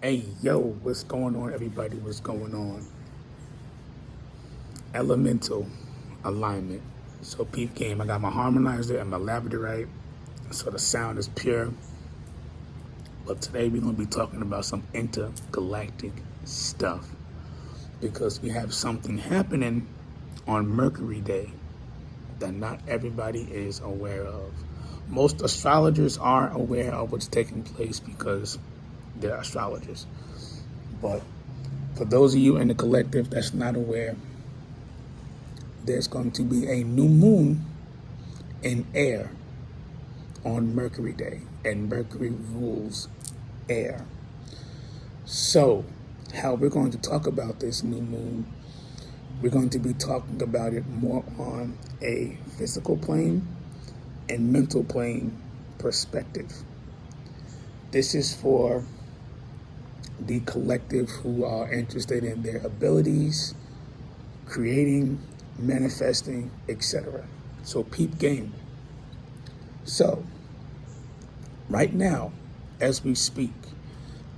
Hey, yo, what's going on, everybody? What's going on? Elemental alignment. So, peep game. I got my harmonizer and my labradorite, so the sound is pure. But today we're going to be talking about some intergalactic stuff because we have something happening on Mercury Day that not everybody is aware of. Most astrologers are aware of what's taking place because they're astrologers. But for those of you in the collective that's not aware, there's going to be a new moon in air on Mercury Day, and Mercury rules air. So, how we're going to talk about this new moon, we're going to be talking about it more on a physical plane and mental plane perspective. This is for the collective who are interested in their abilities, creating, manifesting, etc. So peep game. So right now, as we speak,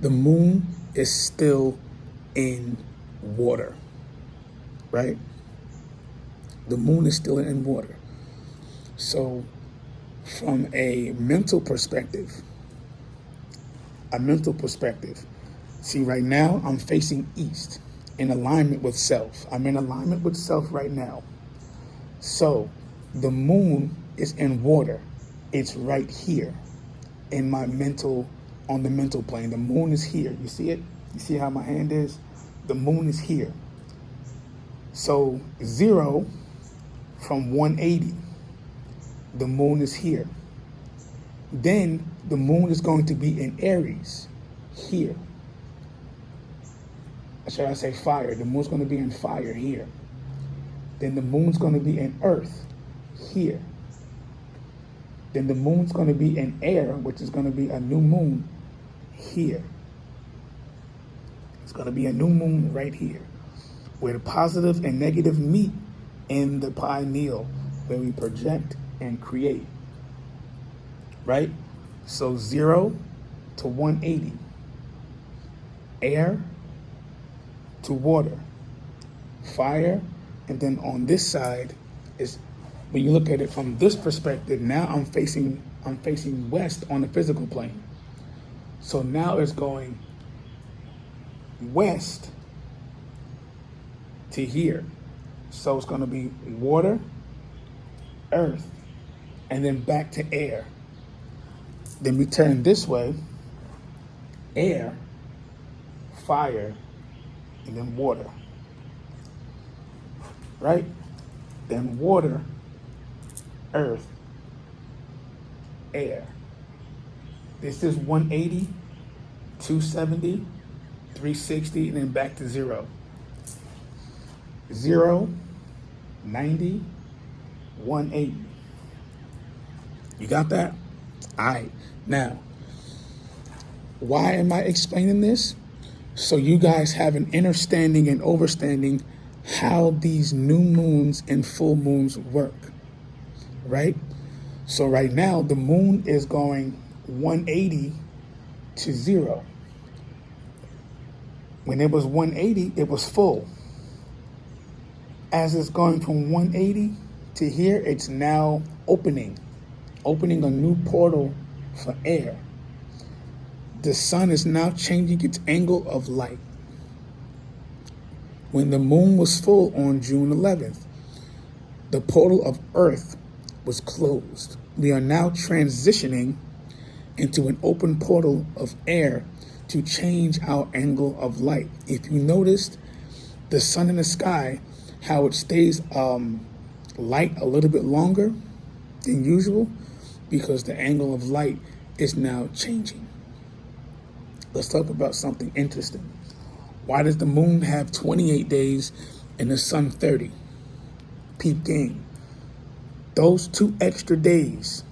the moon is still in water, right? The moon is still in water. So from a mental perspective, see, right now I'm facing east in alignment with self. I'm in alignment with self right now. So the moon is in water. It's right here in my mental, on the mental plane. The moon is here. You see it? You see how my hand is? The moon is here. So 0 from 180, the moon is here. Then the moon is going to be in Aries here. Should I say fire? The moon's going to be in fire here. Then the moon's going to be in earth here. Then the moon's going to be in air, which is going to be a new moon here. It's going to be a new moon right here, where the positive and negative meet in the pineal, where we project and create. Right? So 0 to 180. Air to water, fire, and then on this side is, when you look at it from this perspective, now I'm facing west on the physical plane. So now it's going west to here. So it's going to be water, earth, and then back to air. Then we turn this way, air, fire, and then water, right? Then water, earth, air. This is 180, 270, 360, and then back to 0. 0, 90, 180. You got that? All right. Now, why am I explaining this? So you guys have an understanding and overstanding how these new moons and full moons work, right? So right now, the moon is going 180 to 0. When it was 180, it was full. As it's going from 180 to here, it's now opening a new portal for air. The sun is now changing its angle of light. When the moon was full on June 11th, the portal of Earth was closed. We are now transitioning into an open portal of air to change our angle of light. If you noticed, the sun in the sky, how it stays light a little bit longer than usual, because the angle of light is now changing. Let's talk about something interesting. Why does the moon have 28 days and the sun 30? Peep game. Those 2 extra days,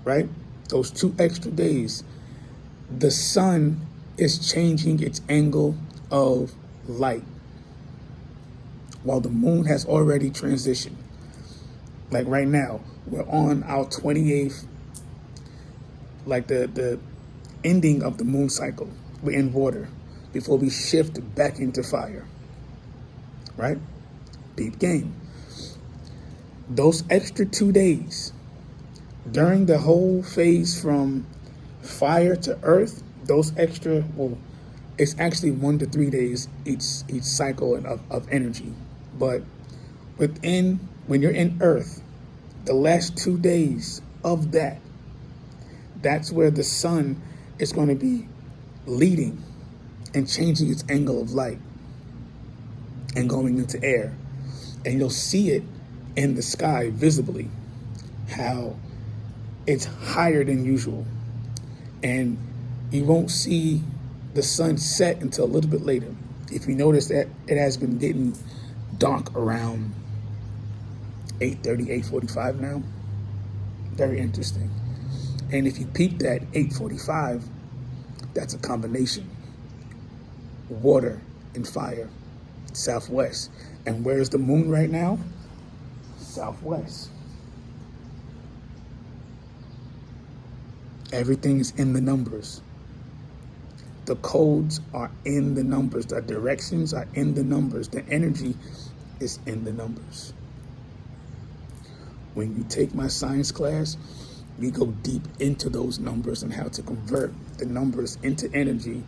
right? Those 2 extra days, the sun is changing its angle of light, while the moon has already transitioned. Like right now, we're on our 28th, like the ending of the moon cycle. we're in water before we shift back into fire, right? Deep game. Those extra 2 days during the whole phase from fire to earth, those extra, well, it's actually 1 to 3 days each cycle of energy. But when you're in earth, the last 2 days of that's where the sun is going to be leading and changing its angle of light and going into air. And you'll see it in the sky visibly, how it's higher than usual. And you won't see the sun set until a little bit later. If you notice that it has been getting dark around 8:30, 8:45 now. Very interesting. And if you peep that 8:45, that's a combination. Water and fire, southwest. And where's the moon right now? Southwest. Everything is in the numbers. The codes are in the numbers. The directions are in the numbers. The energy is in the numbers. When you take my science class, we go deep into those numbers and how to convert the numbers into energy,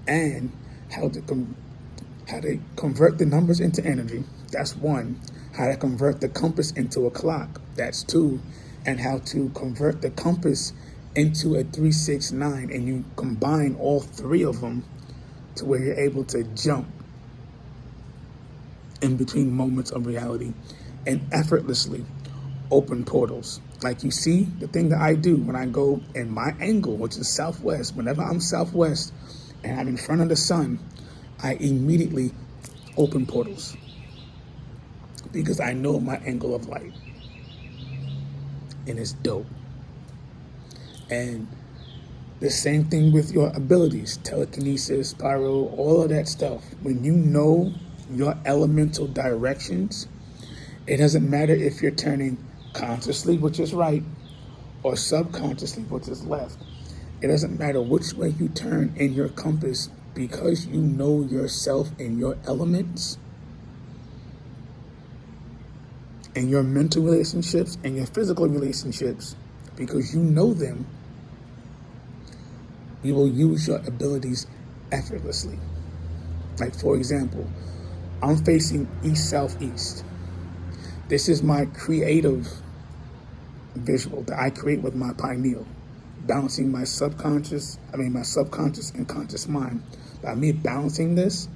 and how to convert the numbers into energy. That's one. How to convert the compass into a clock. That's two. And how to convert the compass into a 369, and you combine all three of them to where you're able to jump in between moments of reality and effortlessly open portals. Like you see, the thing that I do when I go in my angle, which is southwest, whenever I'm southwest and I'm in front of the sun, I immediately open portals because I know my angle of light, and it's dope. And the same thing with your abilities, telekinesis, pyro, all of that stuff. When you know your elemental directions, it doesn't matter if you're turning consciously, which is right, or subconsciously, which is left. It doesn't matter which way you turn in your compass, because you know yourself and your elements and your mental relationships and your physical relationships, because you know them. You will use your abilities effortlessly. Like, for example, I'm facing east-southeast. This is my creative visual that I create with my pineal, balancing my subconscious and conscious mind. By me balancing this,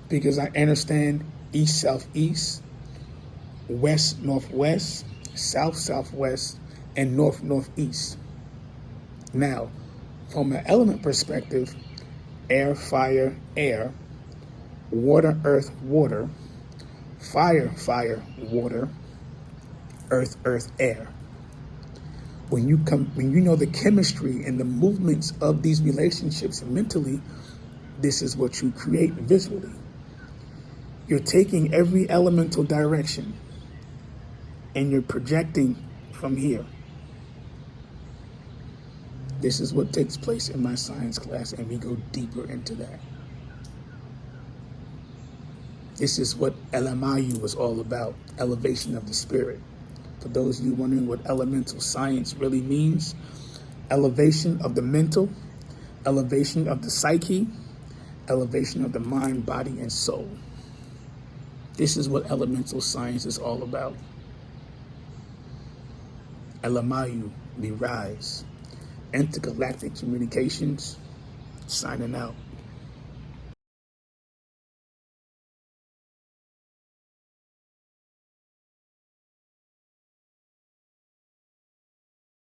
because I understand east-southeast, west-northwest, south-southwest, and north-northeast. Now, from an element perspective, air, fire, air, water, earth, water, fire, fire, water, earth, earth, air. When you know the chemistry and the movements of these relationships mentally, this is what you create visually. You're taking every elemental direction and you're projecting from here. This is what takes place in my science class, and we go deeper into that. This is what LMIU was all about, elevation of the spirit. For those of you wondering what elemental science really means, elevation of the mental, elevation of the psyche, elevation of the mind, body, and soul. This is what elemental science is all about. LMIU, we rise. Intergalactic Communications, signing out.